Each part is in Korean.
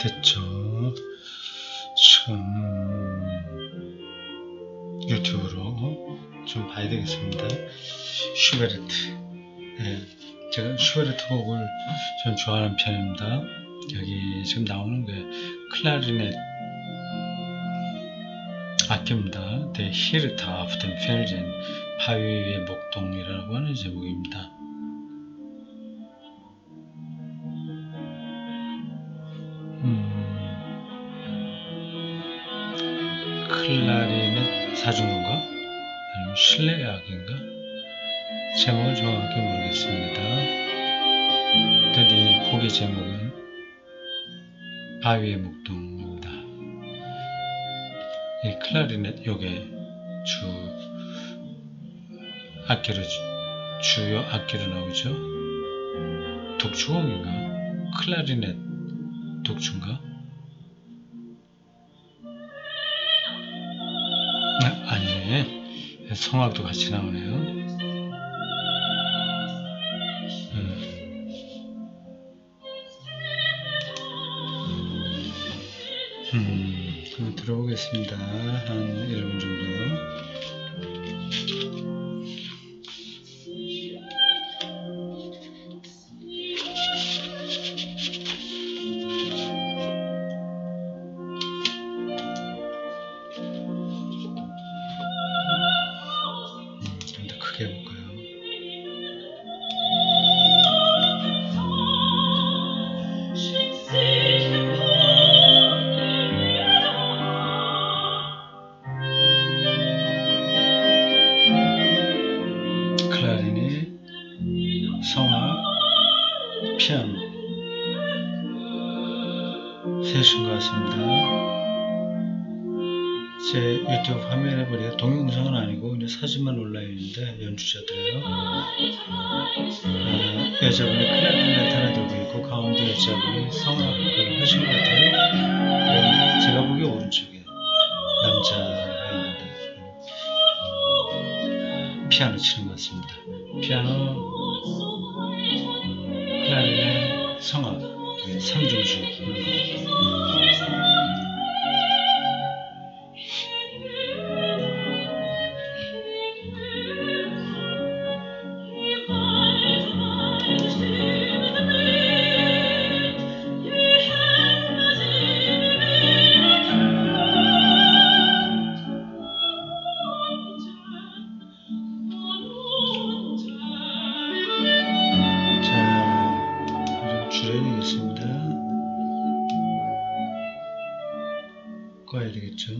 됐죠. 지금 유튜브로 좀 봐야 되겠습니다. 슈베르트. 네, 제가 슈베르트 곡을 좀 좋아하는 편입니다. 여기 지금 나오는 게 클라리넷 악기입니다. Der Hirte auf dem Felsen, 바위 위의 목동이라고 하는 제목입니다. 클라리넷 사중인가? 아니면 실내악인가? 제목을 정확하게 모르겠습니다. 일단 이 곡의 제목은 바위의 목동입니다. 이 클라리넷 요게 주요 악기로 나오죠. 독주공인가? 클라리넷 독주인가? 아니네. 성악도 같이 나오네요. 한번 들어보겠습니다. 한 1분 정도. 좀 더 크게 해볼까요? 클라리넷, 성악, 피아노 셋인 것 같습니다. 제 유튜브 화면에 보니까 동영상은 아니고 그냥 사진만 올라있는데 연주자들이에요. 여자분이 클라리넷 하나 들고 있고 가운데 여자분이 성악을 하신 것 같아요. 제가 보기에 오른쪽에 남자가 있는데 피아노 치는 것 같습니다. 피아노, 클라리넷, 성악, 삼중주. 꺼야 되겠죠.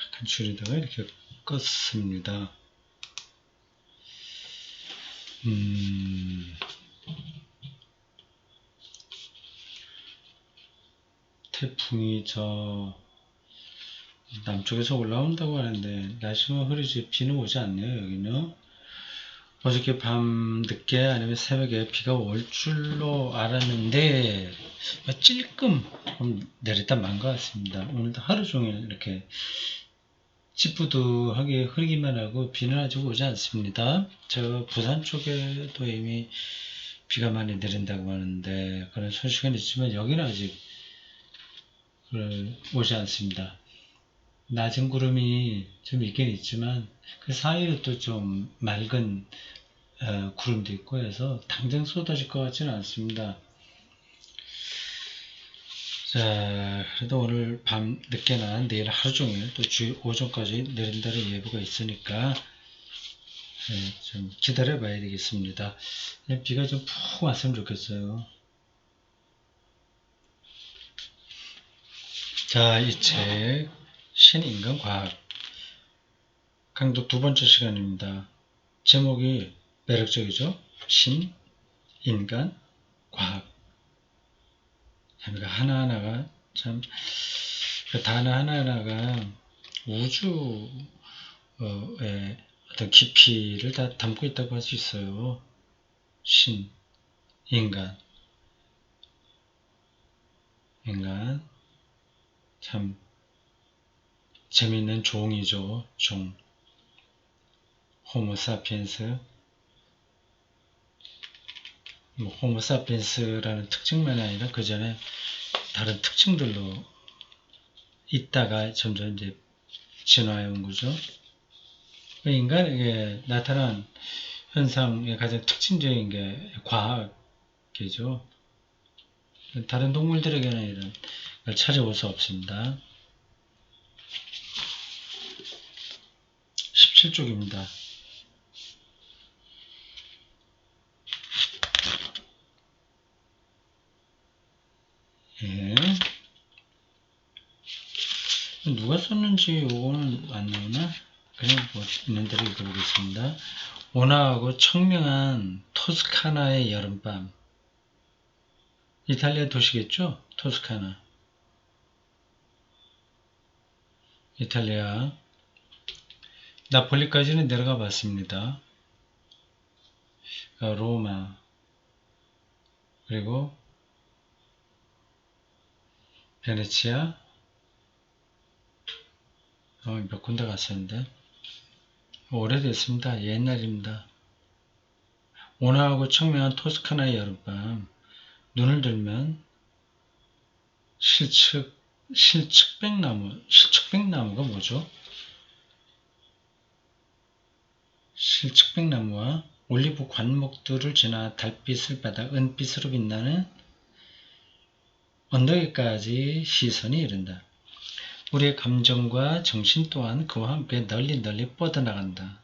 약간 줄이다가 이렇게 껐습니다. 태풍이 저 남쪽에서 올라온다고 하는데 날씨만 흐리지 비는 오지 않네요. 여기는 어저께 밤 늦게 아니면 새벽에 비가 올 줄로 알았는데 찔끔 내렸다 만 것 같습니다. 오늘도 하루 종일 이렇게 찌뿌드하게 흐리기만 하고 비는 아직 오지 않습니다. 저 부산 쪽에도 이미 비가 많이 내린다고 하는데 그런 소식은 있지만 여기는 아직 오지 않습니다. 낮은 구름이 좀 있긴 있지만 그 사이에 또 좀 맑은 구름도 있고 해서 당장 쏟아질 것 같지는 않습니다. 자, 그래도 오늘 밤 늦게나 내일 하루 종일 또 주일 오전까지 내린다는 예보가 있으니까 좀 기다려 봐야 되겠습니다. 비가 좀 푹 왔으면 좋겠어요. 자, 이 책 신인간과학 강도 두 번째 시간입니다. 제목이 매력적이죠? 신인간과학. 하나하나가 참 그 단어 하나하나가 우주의 어떤 깊이를 다 담고 있다고 할 수 있어요. 신, 인간 참 재밌는 종이죠. 종. 호모사피엔스. 뭐 호모사피엔스라는 특징만이 아니라 그 전에 다른 특징들로 있다가 점점 이제 진화해 온 거죠. 인간에게 나타난 현상의 가장 특징적인 게 과학이죠. 다른 동물들에게는 이런 걸 찾아볼 수 없습니다. 17쪽입니다. 예. 누가 썼는지 요거는 안 나오나? 그냥 뭐 있는 대로 읽어보겠습니다. 온화하고 청명한 토스카나의 여름밤. 이탈리아 도시겠죠? 토스카나. 이탈리아. 나폴리까지는 내려가 봤습니다. 로마. 그리고 베네치아. 몇 군데 갔었는데. 오래됐습니다. 옛날입니다. 온화하고 청명한 토스카나의 여름밤. 눈을 들면 실측백나무가 뭐죠? 실측백나무와 올리브 관목들을 지나 달빛을 받아 은빛으로 빛나는 언덕에까지 시선이 이른다. 우리의 감정과 정신 또한 그와 함께 널리 뻗어나간다.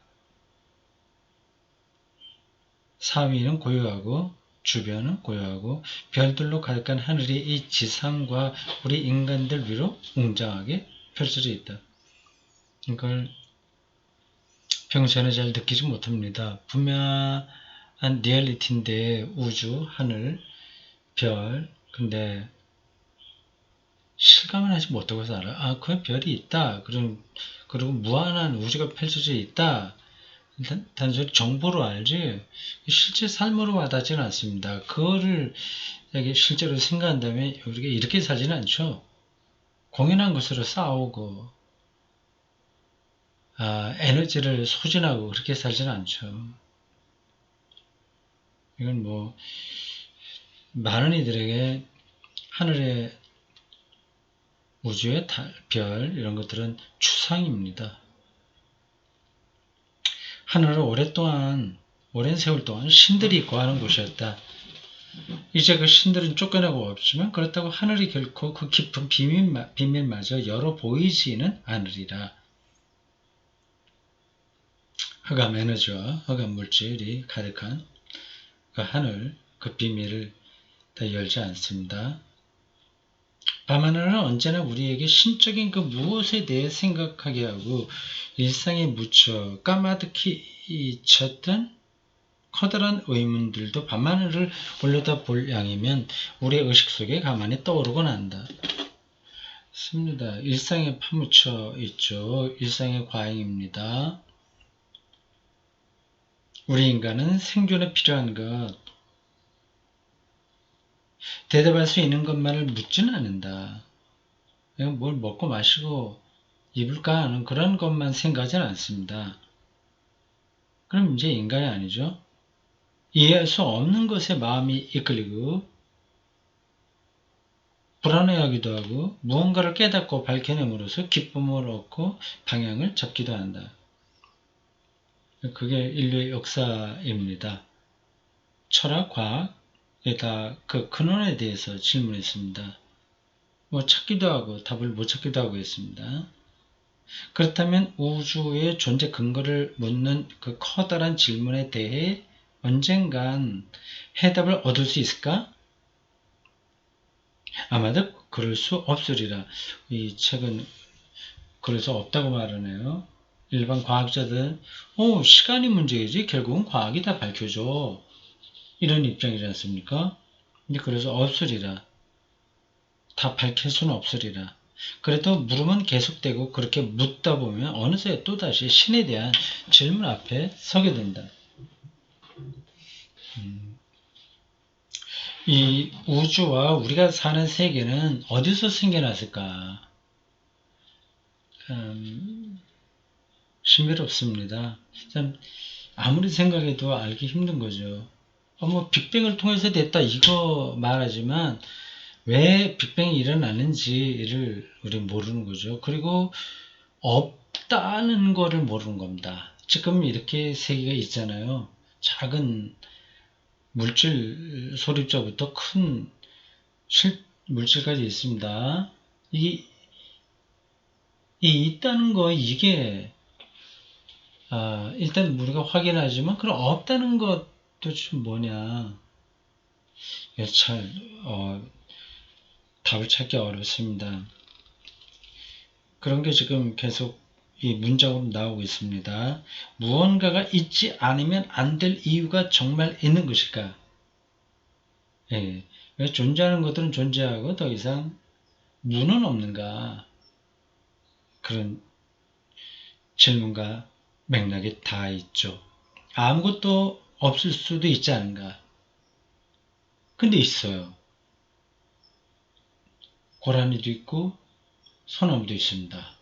사위는 고요하고 주변은 고요하고 별들로 가득한 하늘이 이 지상과 우리 인간들 위로 웅장하게 펼쳐져 있다. 이걸 평소에는 잘 느끼지 못합니다. 분명한 리얼리티인데 우주, 하늘, 별, 근데 실감을 하지 못하고 살아. 그 별이 있다. 그리고 무한한 우주가 펼쳐져 있다. 단순히 정보로 알지 실제 삶으로 와닿지는 않습니다. 그거를 실제로 생각한다면 우리가 이렇게 살지는 않죠. 공연한 것으로 싸우고 에너지를 소진하고 그렇게 살지는 않죠. 이건 뭐 많은 이들에게 하늘의 우주의 달, 별 이런 것들은 추상입니다. 하늘은 오랜 세월 동안 신들이 거하는 곳이었다. 이제 그 신들은 쫓겨나고 없지만 그렇다고 하늘이 결코 그 깊은 비밀마저 열어 보이지는 않으리라. 흑암 에너지와 흑암 물질이 가득한 그 하늘, 그 비밀을 다 열지 않습니다. 밤하늘은 언제나 우리에게 신적인 그 무엇에 대해 생각하게 하고 일상에 묻혀 까마득히 쳤던 커다란 의문들도 밤하늘을 올려다볼 양이면 우리의 의식 속에 가만히 떠오르곤 한다. 습니다. 일상에 파묻혀 있죠. 일상의 과잉입니다. 우리 인간은 생존에 필요한 것, 대답할 수 있는 것만을 묻지는 않는다. 뭘 먹고 마시고 입을까 하는 그런 것만 생각하지는 않습니다. 그럼 이제 인간이 아니죠. 이해할 수 없는 것에 마음이 이끌리고 불안해하기도 하고 무언가를 깨닫고 밝혀냄으로써 기쁨을 얻고 방향을 잡기도 한다. 그게 인류의 역사입니다. 철학, 과학에 다 그 근원에 대해서 질문했습니다. 뭐 찾기도 하고 답을 못 찾기도 하고 했습니다. 그렇다면 우주의 존재 근거를 묻는 그 커다란 질문에 대해 언젠간 해답을 얻을 수 있을까? 아마도 그럴 수 없으리라. 이 책은 그럴 수 없다고 말하네요. 일반 과학자들은 시간이 문제이지 결국은 과학이 다 밝혀줘. 이런 입장이지 않습니까? 근데 그래서 없으리라. 다 밝힐 수는 없으리라. 그래도 물음은 계속되고 그렇게 묻다 보면 어느새 또다시 신에 대한 질문 앞에 서게 된다. 이 우주와 우리가 사는 세계는 어디서 생겨났을까? 신비롭습니다. 참 아무리 생각해도 알기 힘든 거죠. 뭐 빅뱅을 통해서 됐다 이거 말하지만 왜 빅뱅이 일어나는지를 우리 모르는 거죠. 그리고 없다는 거를 모르는 겁니다. 지금 이렇게 세계가 있잖아요. 작은 물질 소립자부터 큰 물질까지 있습니다. 이 있다는 거 이게 일단 우리가 확인하지만 그럼 없다는 것도 좀 뭐냐 이게 잘 답을 찾기 어렵습니다. 그런 게 지금 계속 이 문장으로 나오고 있습니다. 무언가가 있지 않으면 안 될 이유가 정말 있는 것일까? 예. 왜 존재하는 것들은 존재하고 더 이상 무는 없는가? 그런 질문과 맥락이 다 있죠. 아무것도 없을 수도 있지 않은가? 근데 있어요. 고라니도 있고 소나무도 있습니다.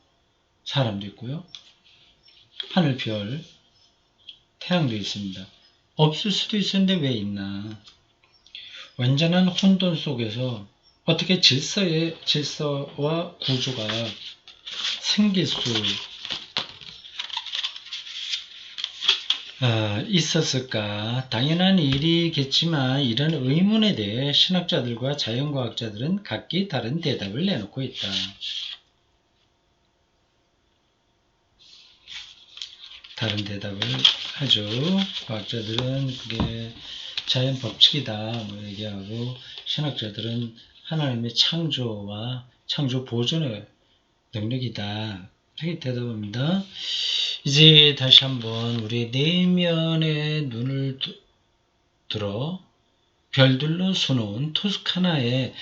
사람도 있고요. 하늘, 별, 태양도 있습니다. 없을 수도 있었는데 왜 있나? 완전한 혼돈 속에서 어떻게 질서와 구조가 생길 수 있었을까? 당연한 일이겠지만 이런 의문에 대해 신학자들과 자연과학자들은 각기 다른 대답을 내놓고 있다. 다른 대답을 하죠. 과학자들은 그게 자연 법칙이다 뭐 얘기하고 신학자들은 하나님의 창조와 창조 보존의 능력이다. 이렇게 대답합니다. 이제 다시 한번 우리 내면의 눈을 들어 별들로 수놓은 토스카나의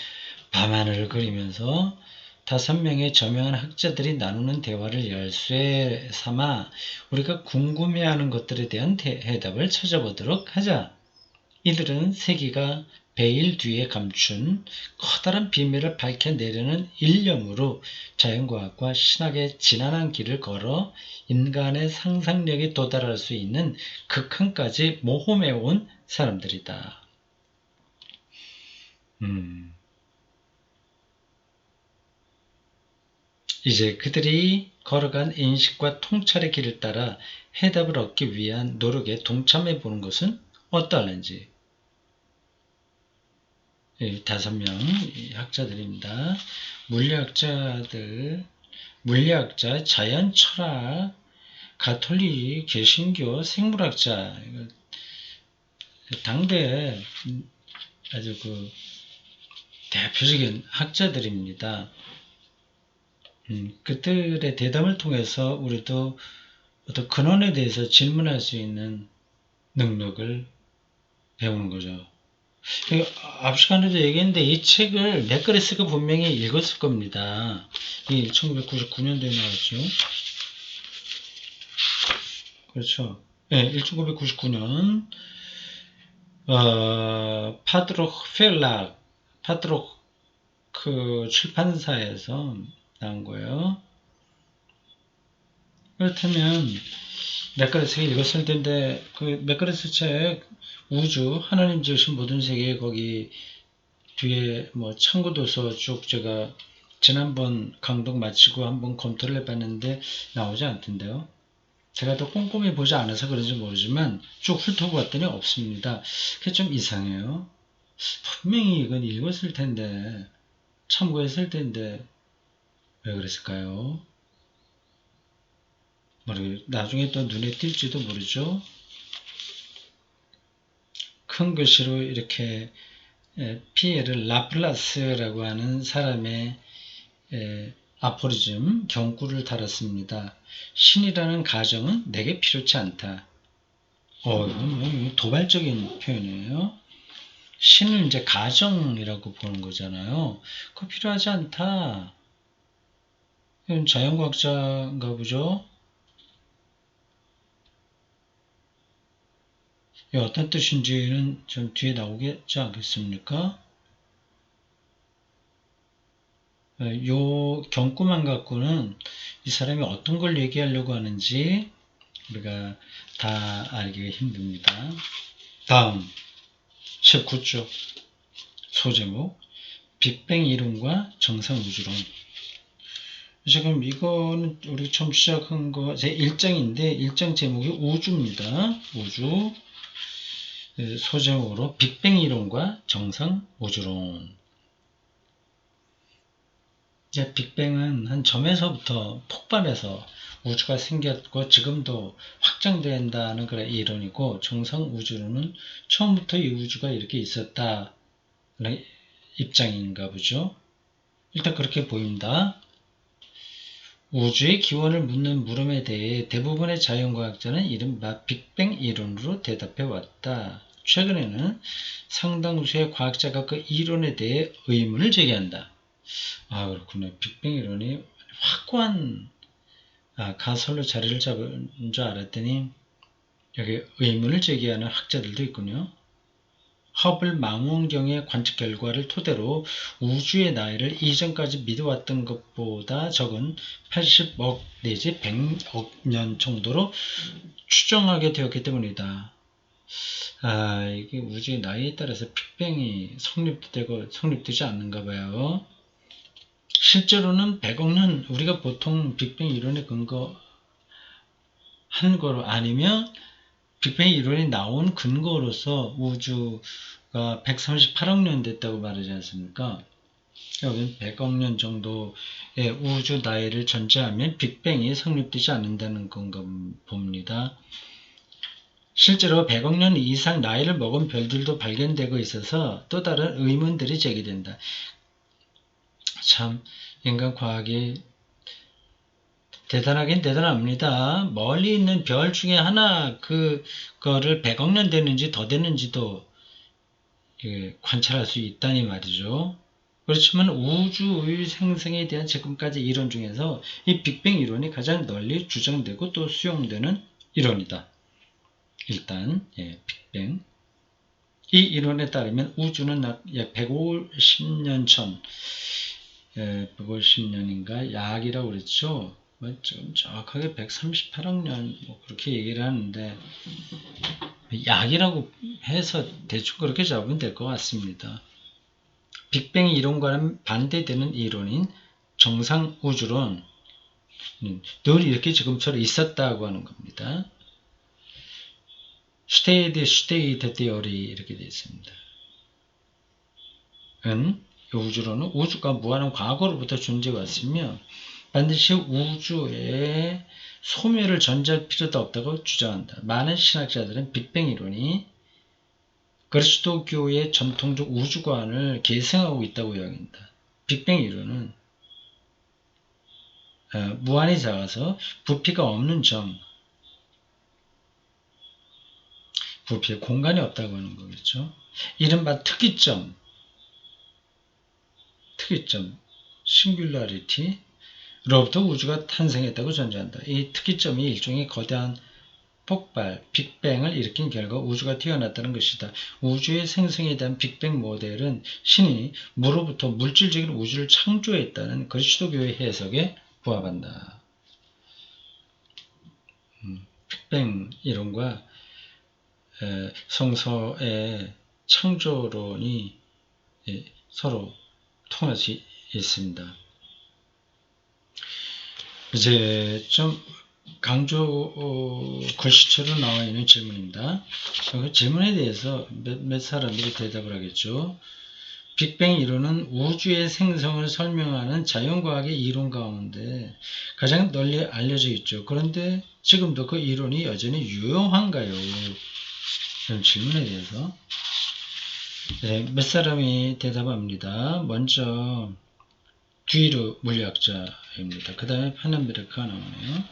밤하늘을 그리면서 5명의 저명한 학자들이 나누는 대화를 열쇠 삼아 우리가 궁금해하는 것들에 대한 해답을 찾아보도록 하자. 이들은 세계가 베일 뒤에 감춘 커다란 비밀을 밝혀내려는 일념으로 자연과학과 신학의 지난한 길을 걸어 인간의 상상력에 도달할 수 있는 극한까지 모험해온 사람들이다. 이제 그들이 걸어간 인식과 통찰의 길을 따라 해답을 얻기 위한 노력에 동참해 보는 것은 어떠할는지. 5명 학자들입니다. 물리학자, 자연 철학, 가톨릭, 개신교, 생물학자, 당대 아주 대표적인 학자들입니다. 그들의 대담을 통해서 우리도 어떤 근원에 대해서 질문할 수 있는 능력을 배우는 거죠. 앞 시간에도 얘기했는데 이 책을 맥거리스가 분명히 읽었을 겁니다. 이게 1999년도에 나왔죠. 그렇죠. 네, 1999년 파드록 출판사에서 나온 거예요. 그렇다면 맥거리스가 읽었을 텐데 그 맥거리스 책 우주 하나님 지으신 모든 세계 거기 뒤에 뭐 참고도서 쭉 제가 지난번 강독 마치고 한번 검토를 해봤는데 나오지 않던데요. 제가 더 꼼꼼히 보지 않아서 그런지 모르지만 쭉 훑어봤더니 없습니다. 그게 좀 이상해요. 분명히 이건 읽었을 텐데 참고했을 텐데 왜 그랬을까요? 나중에 또 눈에 띌지도 모르죠. 큰 글씨로 이렇게 피에르 라플라스라고 하는 사람의 아포리즘 경구를 달았습니다. 신이라는 가정은 내게 필요치 않다. 이건 도발적인 표현이에요. 신을 이제 가정이라고 보는 거잖아요. 그거 필요하지 않다. 이건 자연과학자인가 보죠? 어떤 뜻인지는 좀 뒤에 나오겠지 않겠습니까? 요 경구만 갖고는 이 사람이 어떤 걸 얘기하려고 하는지 우리가 다 알기가 힘듭니다. 다음 19쪽 소제목 빅뱅 이론과 정상우주론. 지금 이거는 우리 처음 시작한 거 제 1장인데 1장 제목이 우주입니다. 우주 소제목으로 빅뱅 이론과 정상우주론. 이제 빅뱅은 한 점에서부터 폭발해서 우주가 생겼고 지금도 확장된다는 그런 이론이고, 정상우주론은 처음부터 이 우주가 이렇게 있었다는 입장인가 보죠. 일단 그렇게 보입니다. 우주의 기원을 묻는 물음에 대해 대부분의 자연과학자는 이른바 빅뱅 이론으로 대답해 왔다. 최근에는 상당수의 과학자가 그 이론에 대해 의문을 제기한다. 그렇군요. 빅뱅 이론이 확고한 가설로 자리를 잡은 줄 알았더니 여기 의문을 제기하는 학자들도 있군요. 허블 망원경의 관측 결과를 토대로 우주의 나이를 이전까지 믿어왔던 것보다 적은 80억 내지 100억 년 정도로 추정하게 되었기 때문이다. 이게 우주의 나이에 따라서 빅뱅이 성립도 되고 성립되지 않는가 봐요. 실제로는 100억 년, 우리가 보통 빅뱅 이론에 근거한 거로, 아니면 빅뱅 이론이 나온 근거로서 우주가 138억 년 됐다고 말하지 않습니까? 여기는 100억 년 정도의 우주 나이를 전제하면 빅뱅이 성립되지 않는다는 건가 봅니다. 실제로 100억 년 이상 나이를 먹은 별들도 발견되고 있어서 또 다른 의문들이 제기된다. 참 인간 과학이 대단하긴 대단합니다. 멀리 있는 별 중에 하나 그거를 100억 년 되는지 더 되는지도 관찰할 수 있다니 말이죠. 그렇지만 우주의 생성에 대한 지금까지 이론 중에서 이 빅뱅 이론이 가장 널리 주장되고 또 수용되는 이론이다. 일단 빅뱅. 이 이론에 따르면 우주는 약 150년 전 150년인가 약이라고 그랬죠. 좀 정확하게 138억 년 그렇게 얘기를 하는데 약이라고 해서 대충 그렇게 잡으면 될 것 같습니다. 빅뱅 이론과는 반대되는 이론인 정상우주론, 늘 이렇게 지금처럼 있었다고 하는 겁니다. 스테이트 티어리 이렇게 되어 있습니다. 우주론은 우주가 무한한 과거로부터 존재해왔으며 반드시 우주에 소멸을 전제할 필요도 없다고 주장한다. 많은 신학자들은 빅뱅 이론이 그리스도교의 전통적 우주관을 계승하고 있다고 여긴다. 빅뱅 이론은 무한히 작아서 부피가 없는 점, 부피에 공간이 없다고 하는 거겠죠. 이른바 특이점, 싱귤라리티, 로부터 우주가 탄생했다고 전제한다. 이 특이점이 일종의 거대한 폭발, 빅뱅을 일으킨 결과 우주가 태어났다는 것이다. 우주의 생성에 대한 빅뱅 모델은 신이 무로부터 물질적인 우주를 창조했다는 그리스도교의 해석에 부합한다. 빅뱅 이론과 성서의 창조론이 서로 통할 수 있습니다. 이제 좀 강조 글씨체로 나와 있는 질문입니다. 그 질문에 대해서 몇 사람들이 대답을 하겠죠. 빅뱅 이론은 우주의 생성을 설명하는 자연과학의 이론 가운데 가장 널리 알려져 있죠. 그런데 지금도 그 이론이 여전히 유용한가요? 이런 질문에 대해서 몇 사람이 대답합니다. 먼저 뒤로 물리학자입니다. 그 다음에 파넨베르크가 나오네요.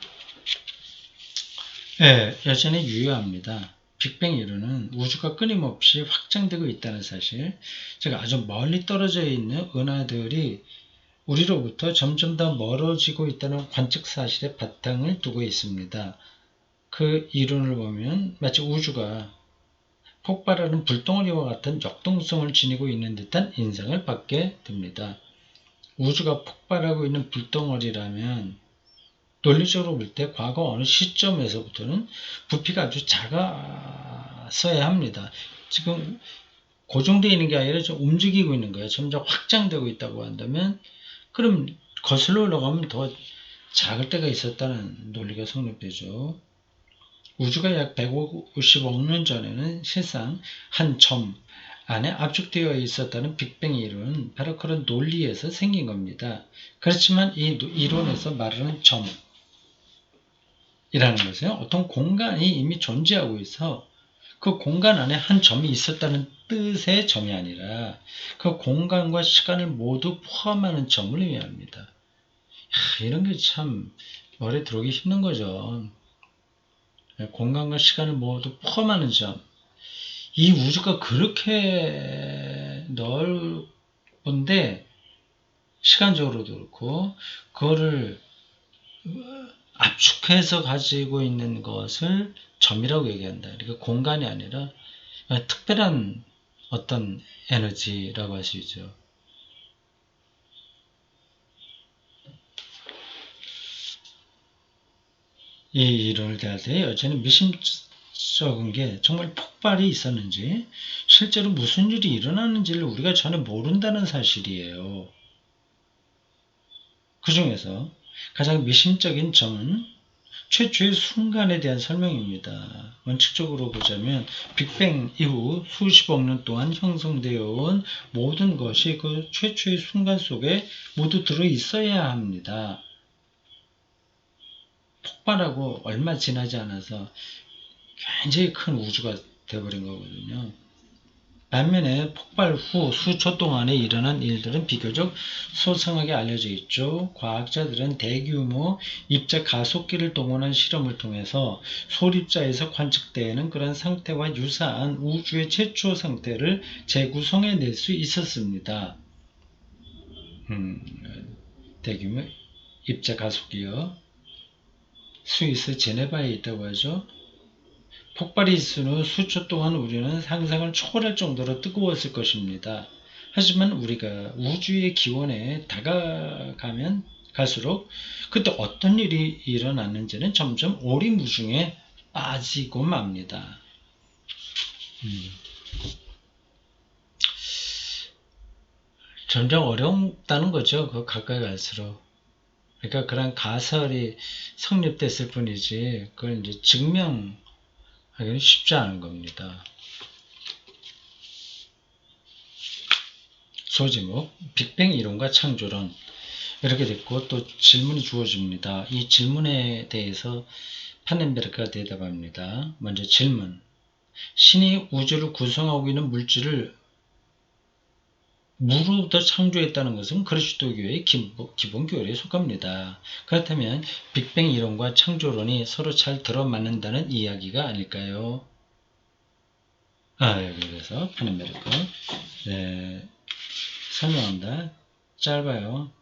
여전히 유효합니다. 빅뱅 이론은 우주가 끊임없이 확장되고 있다는 사실, 즉 아주 멀리 떨어져 있는 은하들이 우리로부터 점점 더 멀어지고 있다는 관측 사실에 바탕을 두고 있습니다. 그 이론을 보면 마치 우주가 폭발하는 불덩어리와 같은 역동성을 지니고 있는 듯한 인상을 받게 됩니다. 우주가 폭발하고 있는 불덩어리라면 논리적으로 볼 때 과거 어느 시점에서부터는 부피가 아주 작았어야 합니다. 지금 고정되어 있는 게 아니라 좀 움직이고 있는 거예요. 점점 확장되고 있다고 한다면 그럼 거슬러 올라가면 더 작을 때가 있었다는 논리가 성립되죠. 우주가 약 150억 년 전에는 실상 한 점 안에 압축되어 있었다는 빅뱅 이론은 바로 그런 논리에서 생긴 겁니다. 그렇지만 이 이론에서 말하는 점이라는 것은 어떤 공간이 이미 존재하고 있어 그 공간 안에 한 점이 있었다는 뜻의 점이 아니라 그 공간과 시간을 모두 포함하는 점을 의미합니다. 이런 게 참 머리에 들어오기 힘든 거죠. 공간과 시간을 모두 포함하는 점. 이 우주가 그렇게 넓은데 시간적으로도 그렇고 그거를 압축해서 가지고 있는 것을 점이라고 얘기한다. 그러니까 공간이 아니라 특별한 어떤 에너지라고 할 수 있죠. 이 이론을 대할 때 여전히 미심쩍은 게 정말 폭발이 있었는지 실제로 무슨 일이 일어나는지를 우리가 전혀 모른다는 사실이에요. 그 중에서 가장 미심적인 점은 최초의 순간에 대한 설명입니다. 원칙적으로 보자면 빅뱅 이후 수십억 년 동안 형성되어 온 모든 것이 그 최초의 순간 속에 모두 들어있어야 합니다. 폭발하고 얼마 지나지 않아서 굉장히 큰 우주가 되어버린 거거든요. 반면에 폭발 후 수초 동안에 일어난 일들은 비교적 소상하게 알려져 있죠. 과학자들은 대규모 입자 가속기를 동원한 실험을 통해서 소립자에서 관측되는 그런 상태와 유사한 우주의 최초 상태를 재구성해낼 수 있었습니다. 대규모 입자 가속기요. 스위스 제네바에 있다고 하죠. 폭발이 있은 후 수초 동안 우리는 상상을 초월할 정도로 뜨거웠을 것입니다. 하지만 우리가 우주의 기원에 다가가면 갈수록 그때 어떤 일이 일어났는지는 점점 오리무중에 빠지고 맙니다. 점점 어렵다는 거죠. 그 가까이 갈수록. 그러니까 그런 가설이 성립됐을 뿐이지 그걸 이제 증명하기는 쉽지 않은 겁니다. 소제목 빅뱅 이론과 창조론 이렇게 됐고 또 질문이 주어집니다. 이 질문에 대해서 파넨베르크가 대답합니다. 먼저 질문 신이 우주를 구성하고 있는 물질을 무로부터 창조했다는 것은 그리스도교의 기본 교리에 속합니다. 그렇다면 빅뱅 이론과 창조론이 서로 잘 들어맞는다는 이야기가 아닐까요? 그래서 파넨베르크 설명한다. 짧아요.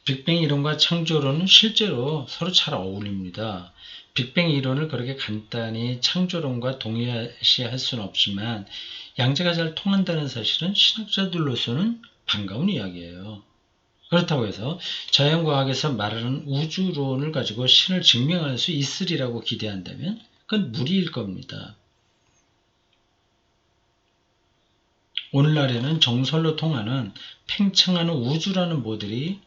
빅뱅 이론과 창조론은 실제로 서로 잘 어울립니다. 빅뱅 이론을 그렇게 간단히 창조론과 동일시할 수는 없지만 양자가 잘 통한다는 사실은 신학자들로서는 반가운 이야기예요. 그렇다고 해서 자연과학에서 말하는 우주론을 가지고 신을 증명할 수 있으리라고 기대한다면 그건 무리일 겁니다. 오늘날에는 정설로 통하는 팽창하는 우주라는 모델이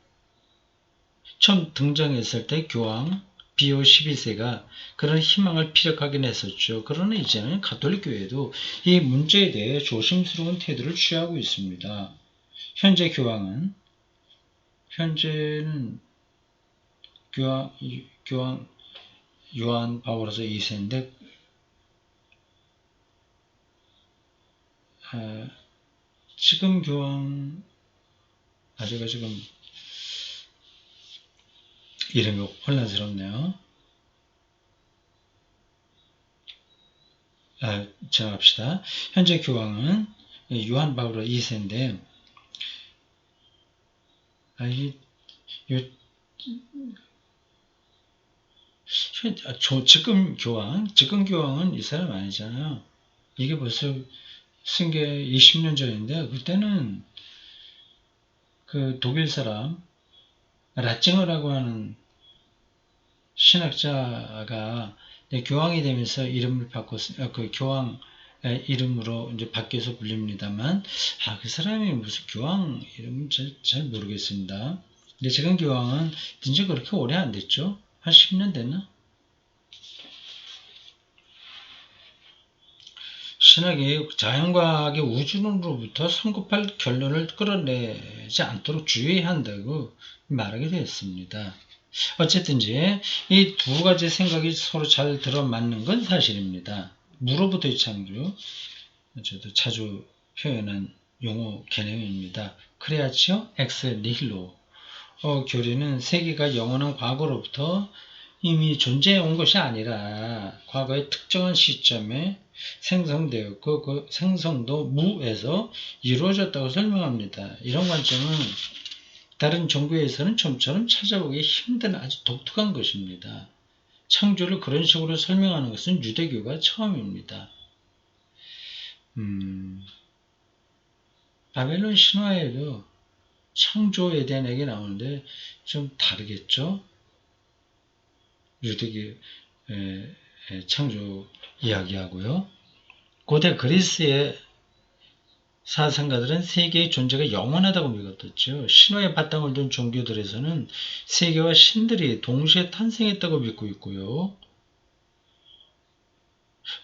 처음 등장했을 때 교황 비오 12세가 그런 희망을 피력하긴 했었죠. 그러나 이제는 가톨릭 교회도 이 문제에 대해 조심스러운 태도를 취하고 있습니다. 현재는 교황 요한 바오로서 2세인데 지금 교황 제가 지금 이름이 혼란스럽네요. 지나갑시다. 현재 교황은 요한 바오로 2세인데 지금 교황은 이 사람 아니잖아요. 이게 벌써 승계 20년 전인데 그때는 그 독일 사람 라칭어라고 하는 신학자가 교황이 되면서 이름을 바꿨 그 교황 이름으로 이제 바뀌어서 불립니다만, 그 사람이 무슨 교황 이름은 잘 모르겠습니다. 근데 지금 교황은 진짜 그렇게 오래 안 됐죠? 한 10년 됐나? 신학이 자연과학의 우주론으로부터 성급할 결론을 끌어내지 않도록 주의해야 한다고 말하게 되었습니다. 어쨌든지 이 두 가지 생각이 서로 잘 들어맞는 건 사실입니다. 무로부터의 창조, 저도 자주 표현한 용어 개념입니다. 크레아치오 엑스 니힐로. 교리는 세계가 영원한 과거로부터 이미 존재해 온 것이 아니라 과거의 특정한 시점에 생성되었고 그 생성도 무에서 이루어졌다고 설명합니다. 이런 관점은 다른 종교에서는 좀처럼 찾아보기 힘든 아주 독특한 것입니다. 창조를 그런 식으로 설명하는 것은 유대교가 처음입니다. 바벨론 신화에도 창조에 대한 얘기 나오는데 좀 다르겠죠? 유대교 창조 이야기하고요. 고대 그리스의 사상가들은 세계의 존재가 영원하다고 믿었죠. 신화에 바탕을 둔 종교들에서는 세계와 신들이 동시에 탄생했다고 믿고 있고요.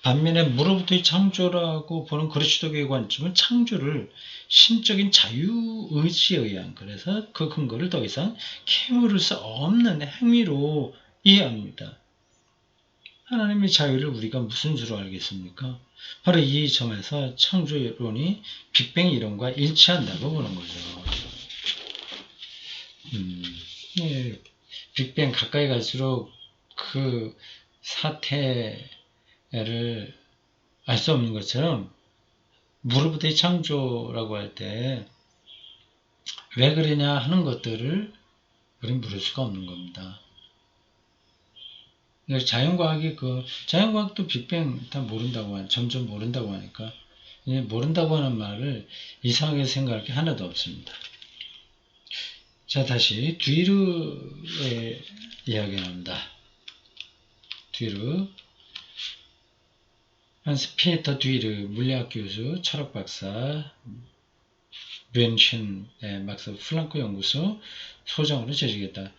반면에 무로부터의 창조라고 보는 그리스도교의 관점은 창조를 신적인 자유의지에 의한, 그래서 그 근거를 더 이상 캐물을 수 없는 행위로 이해합니다. 하나님의 자유를 우리가 무슨 수로 알겠습니까? 바로 이 점에서 창조론이 빅뱅 이론과 일치한다고 보는 거죠. 예, 빅뱅 가까이 갈수록 그 사태를 알 수 없는 것처럼 무로부터의 창조라고 할 때 왜 그러냐 하는 것들을 우리는 물을 수가 없는 겁니다. 자연과학도 빅뱅 다 점점 모른다고 하니까, 모른다고 하는 말을 이상하게 생각할 게 하나도 없습니다. 자, 다시 뒤르의 이야기 나옵니다. 뒤르, 한스 피에터 뒤르, 물리학 교수, 철학 박사, 뮌헨 막스 플랑크 연구소 소장으로 재직했다.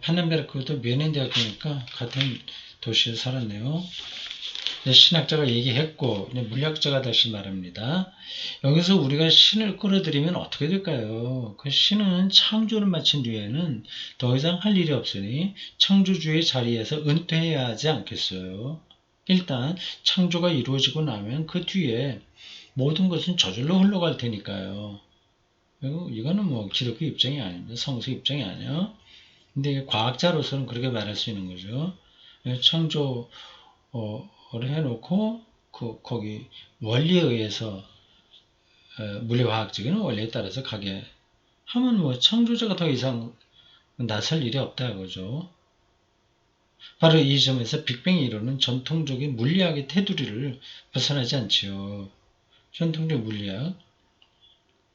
파넨베르크도 뮌헨 대학교니까 같은 도시에서 살았네요. 신학자가 얘기했고, 물리학자가 다시 말합니다. 여기서 우리가 신을 끌어들이면 어떻게 될까요? 그 신은 창조를 마친 뒤에는 더 이상 할 일이 없으니 창조주의 자리에서 은퇴해야 하지 않겠어요? 일단 창조가 이루어지고 나면 그 뒤에 모든 것은 저절로 흘러갈 테니까요. 그리고 이거는 뭐 기독교 입장이 아닙니다. 성서 입장이 아니에요. 근데 과학자로서는 그렇게 말할 수 있는 거죠. 창조를 해놓고 거기 원리에 의해서 물리화학적인 원리에 따라서 가게 하면 뭐 창조자가 더 이상 나설 일이 없다 이거죠. 바로 이 점에서 빅뱅 이론은 전통적인 물리학의 테두리를 벗어나지 않지요. 전통적 물리학,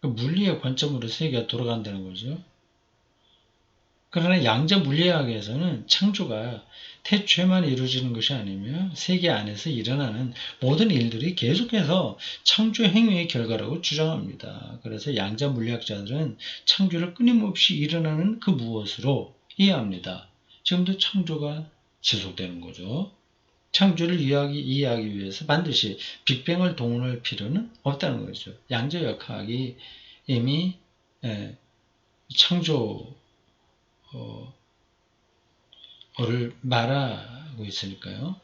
물리의 관점으로 세계가 돌아간다는 거죠. 그러나 양자 물리학에서는 창조가 태초에만 이루어지는 것이 아니며 세계 안에서 일어나는 모든 일들이 계속해서 창조 행위의 결과라고 주장합니다. 그래서 양자 물리학자들은 창조를 끊임없이 일어나는 그 무엇으로 이해합니다. 지금도 창조가 지속되는 거죠. 창조를 이해하기 위해서 반드시 빅뱅을 동원할 필요는 없다는 거죠. 양자역학이 이미 창조를 말하고 있으니까요.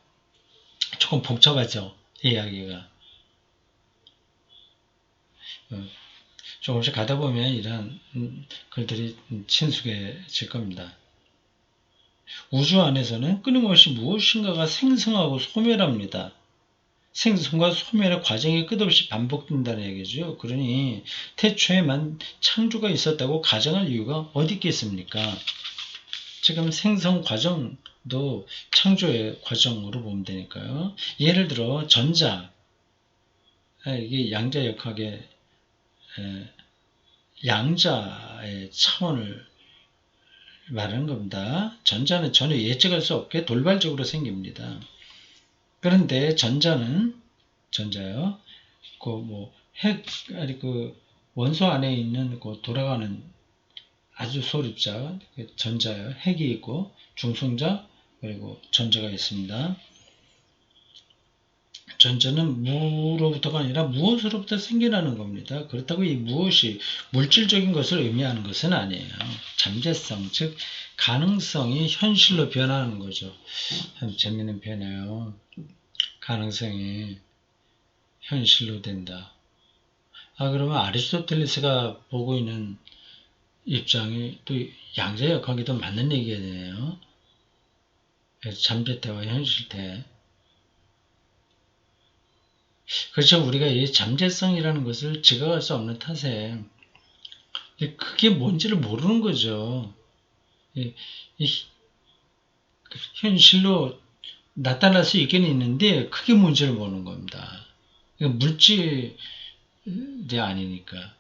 조금 복잡하죠, 이야기가. 조금씩 가다 보면 이런 글들이 친숙해질 겁니다. 우주 안에서는 끊임없이 무엇인가가 생성하고 소멸합니다. 생성과 소멸의 과정이 끝없이 반복된다는 얘기죠. 그러니 태초에만 창조가 있었다고 가정할 이유가 어디 있겠습니까? 지금 생성 과정도 창조의 과정으로 보면 되니까요. 예를 들어 전자, 이게 양자역학의 양자의 차원을 말하는 겁니다. 전자는 전혀 예측할 수 없게 돌발적으로 생깁니다. 그런데 전자는 전자요. 아니 원소 안에 있는 돌아가는 아주 소립자, 전자요. 핵이 있고 중성자 그리고 전자가 있습니다. 전자는 무로부터가 아니라 무엇으로부터 생겨나는 겁니다. 그렇다고 이 무엇이 물질적인 것을 의미하는 것은 아니에요. 잠재성, 즉 가능성이 현실로 변하는 거죠. 참 재미있는 표현이에요. 가능성이 현실로 된다. 그러면 아리스토텔레스가 보고 있는 입장이 또 양자역학에도 맞는 얘기가 되네요. 잠재태와 현실태. 그렇죠. 우리가 이 잠재성이라는 것을 지각할 수 없는 탓에 그게 뭔지를 모르는 거죠. 이 현실로 나타날 수 있긴 있는데 그게 뭔지를 모르는 겁니다. 물질이 아니니까.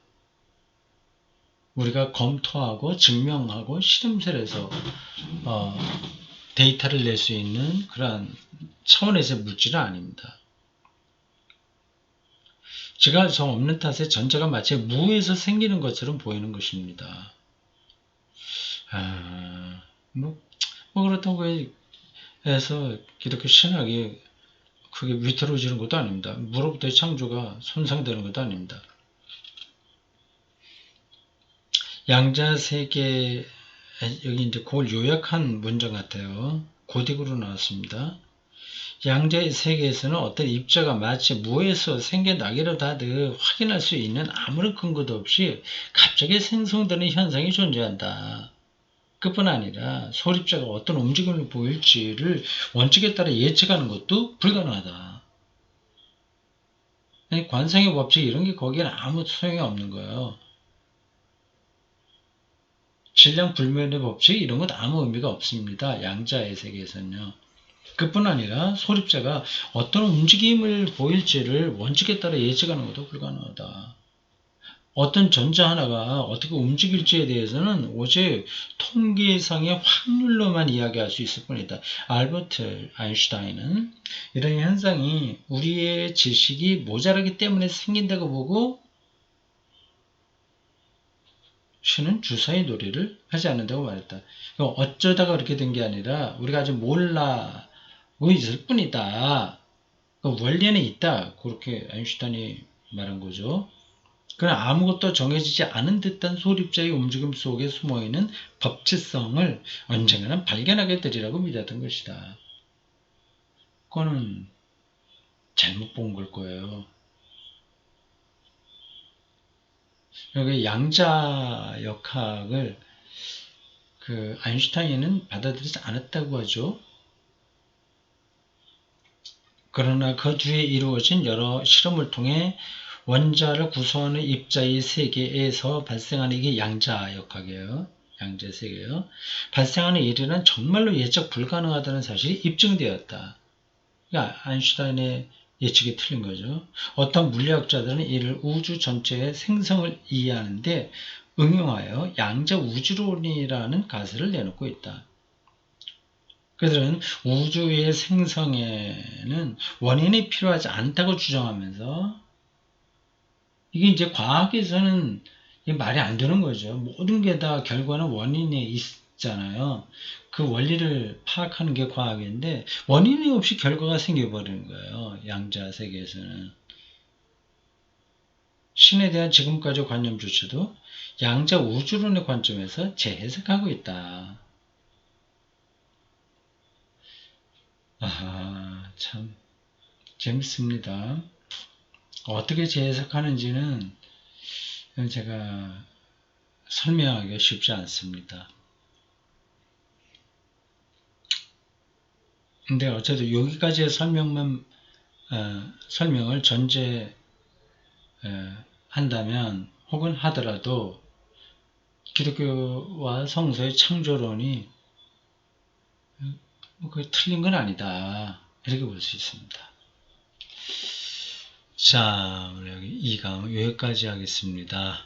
우리가 검토하고 증명하고 실험실에서 데이터를 낼 수 있는 그러한 차원에서의 물질은 아닙니다. 지각할 수 없는 탓에 전자가 마치 무에서 생기는 것처럼 보이는 것입니다. 그렇다고 해서 이렇게 신학이 그게 위태로워지는 것도 아닙니다. 무로부터의 창조가 손상되는 것도 아닙니다. 양자 세계, 여기 이제 그걸 요약한 문장 같아요. 고딕으로 나왔습니다. 양자의 세계에서는 어떤 입자가 마치 무에서 생겨나기라도 하듯 확인할 수 있는 아무런 근거도 없이 갑자기 생성되는 현상이 존재한다. 그뿐 아니라 소립자가 어떤 움직임을 보일지를 원칙에 따라 예측하는 것도 불가능하다. 관성의 법칙 이런 게 거기에는 아무 소용이 없는 거예요. 질량 불면의 법칙 이런 것 아무 의미가 없습니다. 양자의 세계에서는요. 그뿐 아니라 소립자가 어떤 움직임을 보일지를 원칙에 따라 예측하는 것도 불가능하다. 어떤 전자 하나가 어떻게 움직일지에 대해서는 오직 통계상의 확률로만 이야기할 수 있을 뿐이다. 알버트 아인슈타인은 이런 현상이 우리의 지식이 모자라기 때문에 생긴다고 보고 신은 주사의 놀이를 하지 않는다고 말했다. 어쩌다가 그렇게 된 게 아니라 우리가 아직 몰라고 있을 뿐이다. 원리는 있다. 그렇게 아인슈타인이 말한 거죠. 그러나 아무것도 정해지지 않은 듯한 소립자의 움직임 속에 숨어있는 법칙성을 언젠가는 발견하게 되리라고 믿었던 것이다. 그거는 잘못 본 걸 거예요. 여기 양자역학을 아인슈타인은 받아들이지 않았다고 하죠. 그러나 그 뒤에 이루어진 여러 실험을 통해 원자를 구성하는 입자의 세계에서 발생하는 이게 양자역학이에요. 양자세계예요. 발생하는 일이란 정말로 예측 불가능하다는 사실이 입증되었다. 그러니까 아인슈타인의 예측이 틀린 거죠. 어떤 물리학자들은 이를 우주 전체의 생성을 이해하는데 응용하여 양자 우주론이라는 가설을 내놓고 있다. 그들은 우주의 생성에는 원인이 필요하지 않다고 주장하면서 이게 이제 과학에서는 말이 안 되는 거죠. 모든 게 다 결과는 원인이 있잖아요. 그 원리를 파악하는 게 과학인데 원인이 없이 결과가 생겨버리는 거예요. 양자 세계에서는. 신에 대한 지금까지의 관념조차도 양자 우주론의 관점에서 재해석하고 있다. 참 재밌습니다. 어떻게 재해석하는지는 제가 설명하기가 쉽지 않습니다. 근데 어쨌든 여기까지의 설명을 전제한다면 혹은 하더라도 기독교와 성서의 창조론이 그게 틀린 건 아니다. 이렇게 볼 수 있습니다. 자, 오늘 여기 2강 여기까지 하겠습니다.